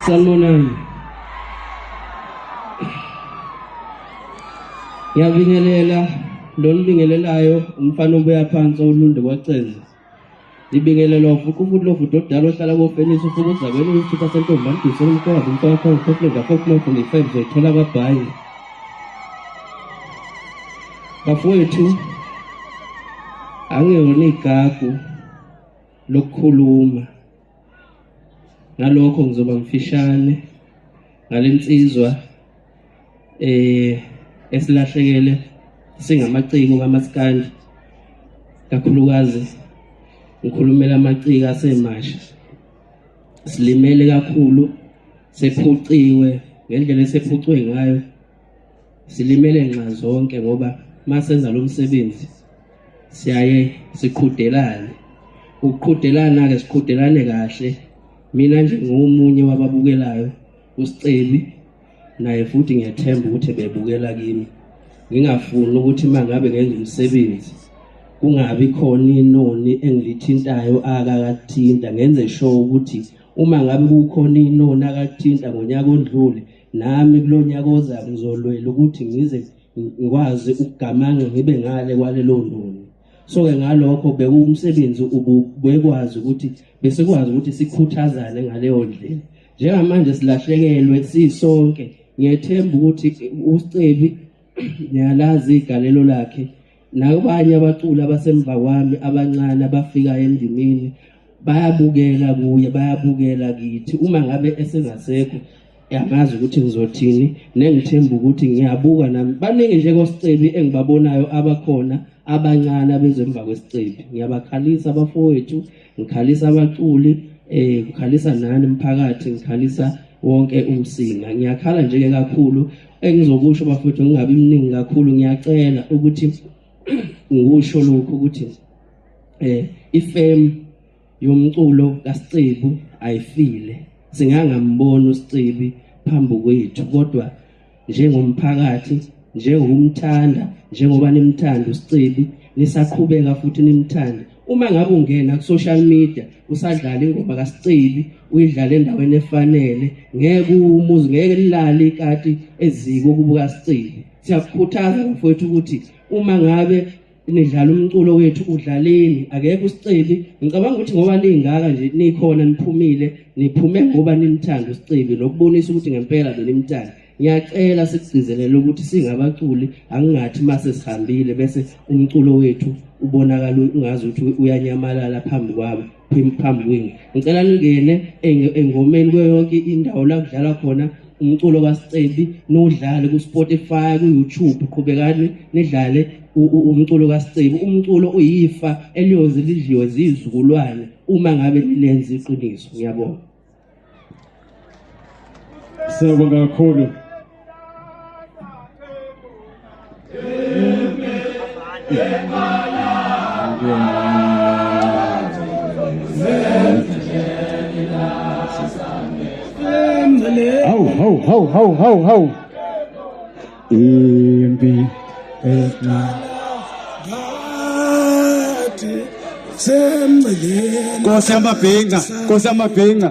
Sanibonani. Ngiyabingelela lo nibingelelayo umfana obuya phansi olunde kwacenze. Libingelela futhi lo futhi odala ohlala kofenisi ufuna uzabela uthutha sentombani disela umkwazi umfaka ngokho ngafaka mafo nge5 zothola ababhayi. Bafowethu angiyona igagu lokukhuluma. Ngalokho ngizoba mfishane ngalensizwa esilahlekele singamaciko kaMaskandi kakhulukazi ngikhulumela amaciko asemasha silimele kakhulu sephuciwe ngendlela esephucwe ngayo silimele nxa zonke ngoba masenza lo msebenzi siyaye siqhudelane ukuqhudelana ke siqhudelane kahle mina nje ngomunye wababukelayo uSicebi naye futhi ngiyathemba ukuthi bebukela kimi ngingafuni ukuthi mangabe ngenza umsebenzi kungabi khona inoni engilithintayo akakathinta ngenze sure ukuthi uma ngabe kukhona inoni akathinta ngonyaka ondlule nami kulonyaka ozayo ngizolwela ukuthi ngize ngikwazi ukugamanga ngibe ngale kwalelo noni so ke ngalokho bekuwumsebenzi ubekwazi ukuthi bese kwazi ukuthi sikhuthazane ngaleyo ndlela njengamanje silahlekelwe sisonke ngiyethemba ukuthi uSicebi ngiyalazi igalelo lakhe nabanye abaculi abasemva kwami abancane abafika endimini bayabukela kuye bayabukela kithi uma ngabe esengasekho yamazi ukuthi ngizothini nengithemba ukuthi ngiyabuka nami baningi nje koSicebi engibabonayo abakhona abancane abezemva kwesicebi ngiyabakhalisa abafowethu ngikhalisa abaculi ngikhalisa nani umphakathi ngikhalisa wonke umsinga ngiyakhala nje kakhulu engizokusho bafowethu ngingabi mningi kakhulu ngiyacela ukuthi ngikusho lokho ukuthi ifem yomculo kaSicebi ayifile singangambona uSicebi phambi kwethu kodwa njengomphakathi njengomthanda njengoba nimthanda uSicebi nisaqhubeka futhi nimthande uma ngabe ungena ku social media usadlala ingoma kaSicebi uyidlala endaweni efanele ngeke umuzi ngeke lilale ikati eziko kubuka Sicebi siyakukhuthaza mfowethu ukuthi uma ngabe nidlala umculo wethu udlaleni akekho uSicebi ngicabanga ukuthi ngoba ningaka nje nikhona niphumile niphume ngoba nimthanda uSicebi lokubonisa ukuthi ngempela benimthanda ngiyacela sikugcizelele ukuthi singabaculi angingathi mase sihambile bese umculo wethu ubonakala ungazi ukuthi uyanyamalala phambi kwabo phambi kwenu ngicela ningene engomeni kweyonke indawo la kudlala khona umculo kaSicebi nodlale ku Spotify ku YouTube qhubekani nidlale umculo kaSicebi umculo uyifa eliyoze lidliwe zizukulwane uma ngabe lilenza iqiniso ngiyabonga Siyabonga kakhulu How impi Kosi amabhinga